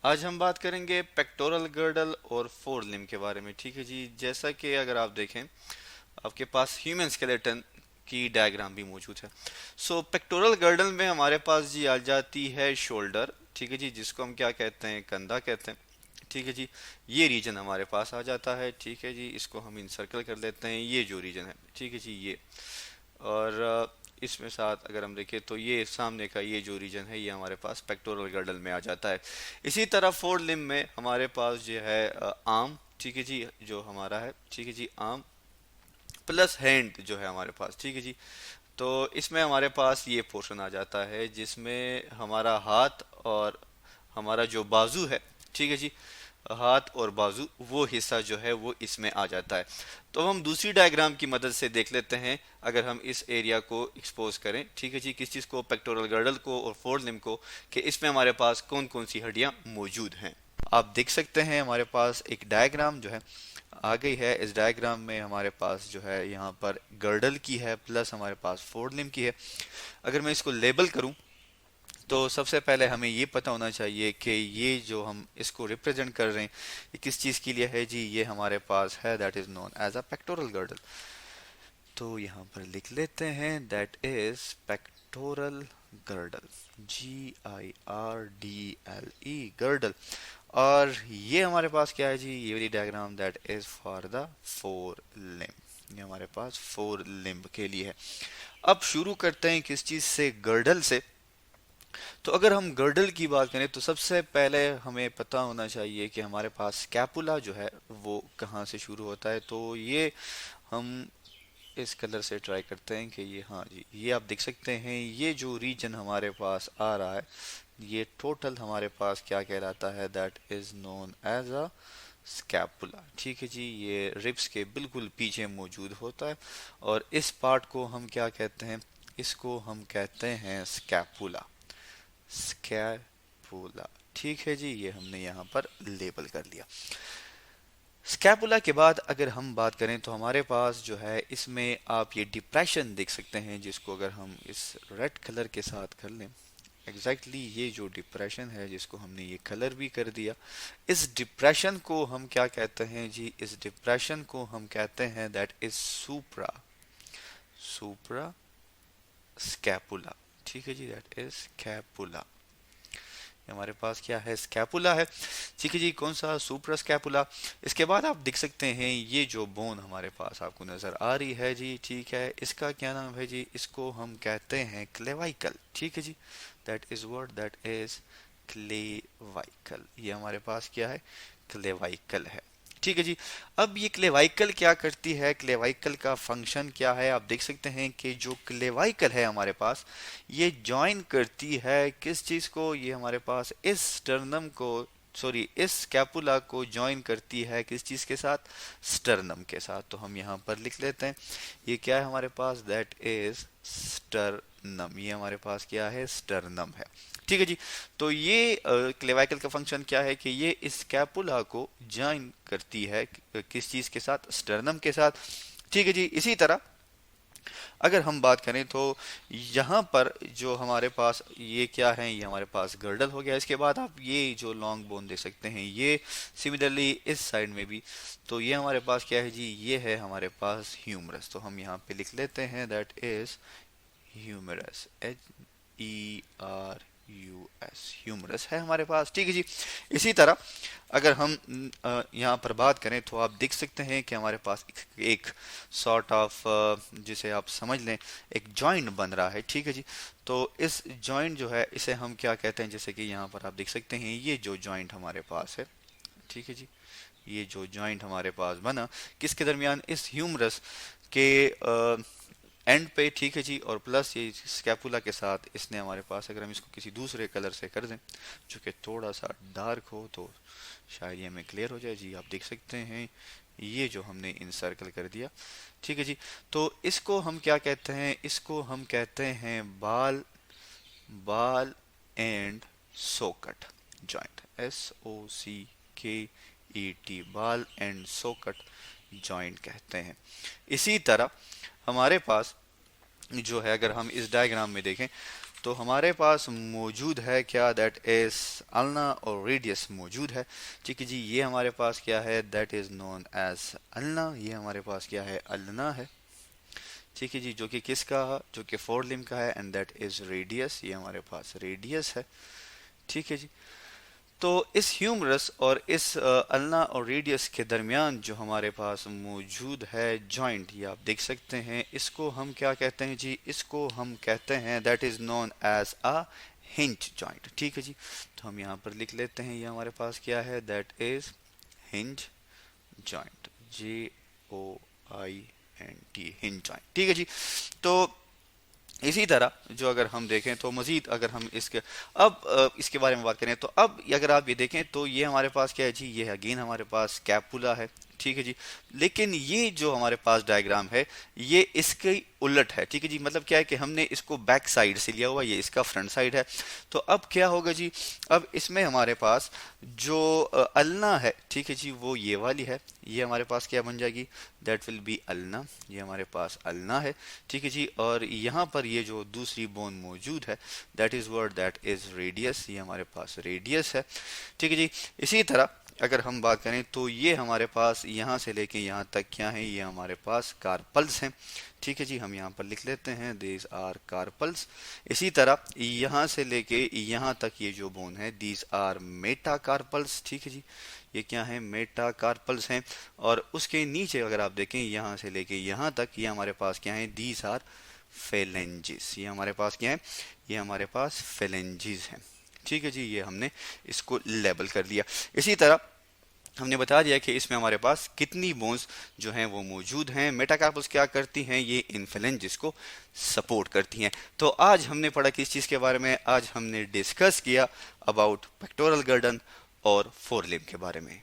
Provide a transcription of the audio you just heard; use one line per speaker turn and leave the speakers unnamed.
آج ہم بات کریں گے پیکٹورل گرڈل اور فور لم کے بارے میں، ٹھیک ہے جی؟ جیسا کہ اگر آپ دیکھیں آپ کے پاس ہیومن اسکیلیٹن کی ڈائیگرام بھی موجود ہے۔ پیکٹورل گرڈل میں ہمارے پاس جی آ جاتی ہے شولڈر، ٹھیک ہے جی، جس کو ہم کیا کہتے ہیں، کندھا کہتے ہیں، ٹھیک ہے جی۔ یہ ریجن ہمارے پاس آ جاتا ہے، ٹھیک ہے جی، اس کو ہم انسرکل کر لیتے ہیں، یہ جو ریجن ہے، ٹھیک ہے جی، یہ اور اس میں ساتھ اگر ہم دیکھیں تو یہ سامنے کا یہ جو ریجن ہے یہ ہمارے پاس پیکٹورل گرڈل میں آ جاتا ہے۔ اسی طرح فور لم میں ہمارے پاس جو ہے آرم، ٹھیک ہے جی، جو ہمارا ہے، ٹھیک ہے جی، آرم پلس ہینڈ جو ہے ہمارے پاس، ٹھیک ہے جی۔ تو اس میں ہمارے پاس یہ پورشن آ جاتا ہے جس میں ہمارا ہاتھ اور ہمارا جو بازو ہے، ٹھیک ہے جی، ہاتھ اور بازو وہ حصہ جو ہے وہ اس میں آ جاتا ہے۔ تو ہم دوسری ڈائیگرام کی مدد سے دیکھ لیتے ہیں، اگر ہم اس ایریا کو ایکسپوز کریں، ٹھیک ہے جی، کس چیز کو، پیکٹورل گرڈل کو اور فور لم کو، کہ اس میں ہمارے پاس کون کون سی ہڈیاں موجود ہیں۔ آپ دیکھ سکتے ہیں ہمارے پاس ایک ڈائیگرام جو ہے آ گئی ہے۔ اس ڈائیگرام میں ہمارے پاس جو ہے یہاں پر گرڈل کی ہے پلس ہمارے پاس فور لم کی ہے۔ اگر میں اس کو لیبل کروں تو سب سے پہلے ہمیں یہ پتہ ہونا چاہیے کہ یہ جو ہم اس کو ریپرزینٹ کر رہے ہیں یہ کس چیز کے لیے ہے جی، یہ ہمارے پاس ہے دیٹ از نون ایز اے پیکٹورل گرڈل۔ تو یہاں پر لکھ لیتے ہیں دیٹ از پیکٹورل گرڈل، GIRDLE گرڈل۔ اور یہ ہمارے پاس کیا ہے جی، یہ والی diagram that is for the forelimb, یہ ہمارے پاس فور لمب کے لیے ہے۔ اب شروع کرتے ہیں کس چیز سے، گرڈل سے۔ تو اگر ہم گرڈل کی بات کریں تو سب سے پہلے ہمیں پتہ ہونا چاہیے کہ ہمارے پاس اسکیپولا جو ہے وہ کہاں سے شروع ہوتا ہے۔ تو یہ ہم اس کلر سے ٹرائی کرتے ہیں کہ یہ، ہاں جی، یہ آپ دیکھ سکتے ہیں یہ جو ریجن ہمارے پاس آ رہا ہے یہ ٹوٹل ہمارے پاس کیا کہلاتا ہے، دیٹ از نون ایز اے اسکیپولا، ٹھیک ہے جی۔ یہ ربس کے بالکل پیچھے موجود ہوتا ہے اور اس پارٹ کو ہم کیا کہتے ہیں، اس کو ہم کہتے ہیں اسکیپولا، اسکیپولا، ٹھیک ہے جی، یہ ہم نے یہاں پر لیبل کر لیا۔ اسکیپولا کے بعد اگر ہم بات کریں تو ہمارے پاس جو ہے اس میں آپ یہ ڈپریشن دیکھ سکتے ہیں، جس کو اگر ہم اس ریڈ کلر کے ساتھ کر لیں، ایگزیکٹلی یہ جو ڈپریشن ہے جس کو ہم نے یہ کلر بھی کر دیا، اس ڈپریشن کو ہم کیا کہتے ہیں جی، اس ڈپریشن کو ہم کہتے ہیں دیٹ از سوپرا، سوپرا اسکیپولا، ٹھیک ہے جی، دیٹ از اسکیپولا۔ ہمارے پاس کیا ہے، اسکیپولا ہے، ٹھیک ہے جی، کون سا، سوپرا اسکیپولا۔ اس کے بعد آپ دیکھ سکتے ہیں یہ جو بون ہمارے پاس آپ کو نظر آ رہی ہے جی، ٹھیک ہے، اس کا کیا نام ہے جی، اس کو ہم کہتے ہیں کلیوائکل، ٹھیک ہے جی، that is word that is clavicle, یہ ہمارے پاس کیا ہے، کلیوائکل ہے، ٹھیک ہے جی۔ اب یہ کلیوائکل کیا کرتی ہے، کلیوائکل کا فنکشن کیا ہے، آپ دیکھ سکتے ہیں کہ جو کلیوائکل ہے ہمارے پاس یہ جوائن کرتی ہے کس چیز کو، یہ ہمارے پاس اس سٹرنم کو، سوری، اس کیپولا کو جوائن کرتی ہے کس چیز کے ساتھ، سٹرنم کے ساتھ۔ تو ہم یہاں پر لکھ لیتے ہیں یہ کیا ہے ہمارے پاس، دیٹ از سٹرنم، یہ ہمارے پاس کیا ہے، سٹرنم ہے، ٹھیک ہے جی۔ تو یہ کلیوائکل کا فنکشن کیا ہے کہ یہ اس کیپولا کو جوائن کرتی ہے کس چیز کے ساتھ، سٹرنم کے ساتھ، ٹھیک ہے جی۔ اسی طرح اگر ہم بات کریں تو یہاں پر جو ہمارے پاس یہ کیا ہے، یہ ہمارے پاس گرڈل ہو گیا۔ اس کے بعد آپ یہ جو لانگ بون دیکھ سکتے ہیں یہ سملرلی اس سائڈ میں بھی، تو یہ ہمارے پاس کیا ہے جی، یہ ہے ہمارے پاس ہیومرس۔ تو ہم یہاں پہ لکھ لیتے ہیں that is humorous, HERUS، humorous ہے ہمارے پاس، ٹھیک ہے جی۔ اسی طرح اگر ہم یہاں پر بات کریں تو آپ دیکھ سکتے ہیں کہ ہمارے پاس ایک سارٹ آف جسے آپ سمجھ لیں ایک جوائنٹ بن رہا ہے، ٹھیک ہے جی۔ تو اس جوائنٹ جو ہے اسے ہم کیا کہتے ہیں، جیسے کہ یہاں پر آپ دیکھ سکتے ہیں یہ جو جوائنٹ ہمارے پاس ہے، ٹھیک ہے جی، یہ جو جوائنٹ ہمارے پاس بنا کس کے درمیان، اس ہیومرس کے اینڈ پہ، ٹھیک ہے جی، اور پلس یہ اسکیپولا کے ساتھ اس نے ہمارے پاس، اگر ہم اس کو کسی دوسرے کلر سے کر دیں جو کہ تھوڑا سا ڈارک ہو تو شاید یہ ہمیں کلیئر ہو جائے جی، آپ دیکھ سکتے ہیں یہ جو ہم نے انسرکل کر دیا، ٹھیک ہے جی۔ تو اس کو ہم کیا کہتے ہیں، اس کو ہم کہتے ہیں ball, ball and socket joint, SOCKET، ball and socket joint کہتے ہیں۔ اسی طرح ہمارے پاس جو ہے اگر ہم اس ڈائیگرام میں دیکھیں تو ہمارے پاس موجود ہے کیا؟ دیٹ از النا اور ریڈیس موجود ہے. ٹھیک ہے جی، یہ ہمارے پاس کیا ہے؟ That is known as ulna. یہ ہمارے پاس کیا ہے؟ النا ہے. ٹھیک ہے جی، جو کہ کس کا؟ جو کہ فور لم کا ہے. And that is radius. یہ ہمارے پاس ریڈیس ہے. ٹھیک ہے جی. تو اس ہیومرس اور اس النا اور ریڈیس کے درمیان جو ہمارے پاس موجود ہے جوائنٹ، یہ آپ دیکھ سکتے ہیں. اس کو ہم کیا کہتے ہیں جی؟ اس کو ہم کہتے ہیں that is known as a hinge joint. ٹھیک ہے جی، تو ہم یہاں پر لکھ لیتے ہیں. یہ ہمارے پاس کیا ہے؟ That is hinge joint. JOINT hinge joint. ٹھیک ہے جی. تو اسی طرح جو اگر ہم دیکھیں تو مزید اگر ہم اس کے اب اس کے بارے میں بات کریں تو اب اگر آپ یہ دیکھیں تو یہ ہمارے پاس کیا ہے جی؟ یہ اگین ہمارے پاس کیپولا ہے. ٹھیک ہے جی، لیکن یہ جو ہمارے پاس ڈائیگرام ہے یہ اس کی الٹ ہے. ٹھیک ہے جی، مطلب کیا ہے کہ ہم نے اس کو بیک سائڈ سے لیا ہوا، یہ اس کا فرنٹ سائڈ ہے. تو اب کیا ہوگا جی؟ اب اس میں ہمارے پاس جو النا ہے، ٹھیک ہے جی، وہ یہ والی ہے. یہ ہمارے پاس کیا بن جائے گی؟ That will be ulna. یہ ہمارے پاس النا ہے. ٹھیک ہے جی، اور یہاں پر یہ جو دوسری بون موجود ہے that is word that is radius. یہ ہمارے پاس ریڈیس ہے. ٹھیک ہے جی. اسی طرح اگر ہم بات کریں تو یہ ہمارے پاس یہاں سے لے کے یہاں تک کیا ہیں؟ یہ ہمارے پاس کارپلس ہیں. ٹھیک ہے جی، ہم یہاں پر لکھ لیتے ہیں دیز آر کارپلس. اسی طرح یہاں سے لے کے یہاں تک یہ جو بون ہے دیز آر میٹا کارپلس. ٹھیک ہے جی، یہ کیا ہیں؟ میٹا کارپلس ہیں. اور اس کے نیچے اگر آپ دیکھیں یہاں سے لے کے یہاں تک یہ ہمارے پاس کیا ہیں؟ These are phalanges. یہ ہمارے پاس کیا ہے؟ یہ ہمارے پاس فیلنجز ہیں. ٹھیک ہے جی، یہ ہم نے اس کو لیبل کر لیا. اسی طرح ہم نے بتا دیا کہ اس میں ہمارے پاس کتنی بونز جو ہیں وہ موجود ہیں. میٹاکارپلس کیا کرتی ہیں؟ یہ ان فیلنجز کو سپورٹ کرتی ہیں. تو آج ہم نے پڑھا کس چیز کے بارے میں؟ آج ہم نے ڈسکس کیا اباؤٹ پیکٹورل گردن اور فور لمب کے بارے میں.